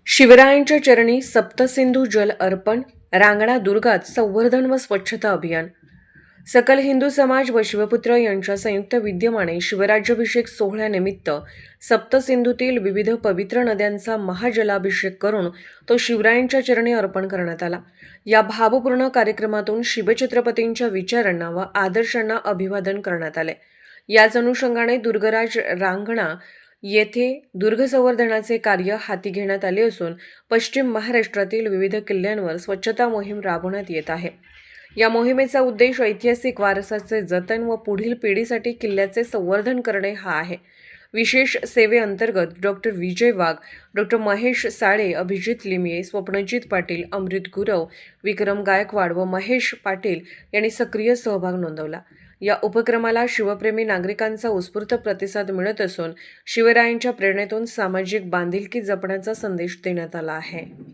शिवरायांच्या चरणी सप्तसिंधू जल अर्पण, रांगणा दुर्गात संवर्धन व स्वच्छता अभियान. सकल हिंदू समाज व शिवपुत्र यांच्या संयुक्त विद्यमाने शिवराज्याभिषेक सोहळ्यानिमित्त सप्तसिंधूतील विविध पवित्र नद्यांचा महाजलाभिषेक करून तो शिवरायांच्या चरणी अर्पण करण्यात आला. या भावपूर्ण कार्यक्रमातून शिवछत्रपतींच्या विचारांना व आदर्शांना अभिवादन करण्यात आले. याच अनुषंगाने दुर्गराज रांगणा येथे दुर्ग संवर्धनाचे कार्य हाती घेण्यात आले असून पश्चिम महाराष्ट्रातील विविध किल्ल्यांवर स्वच्छता मोहीम राबवण्यात येत आहे. या मोहिमेचा उद्देश ऐतिहासिक वारसाचे जतन व पुढील पिढीसाठी किल्ल्याचे संवर्धन करणे हा आहे. विशेष सेवेअंतर्गत डॉक्टर विजय वाघ, डॉक्टर महेश साळे, अभिजित लिमये, स्वप्नजित पाटील, अमृत गुरव, विक्रम गायकवाड व महेश पाटील यांनी सक्रिय सहभाग नोंदवला. या उपक्रमाला शिवप्रेमी नागरिकांचा उत्स्फूर्त प्रतिसाद मिळत असून शिवरायांच्या प्रेरणेतून सामाजिक बांधिलकी जपण्याचा संदेश देण्यात आला आहे.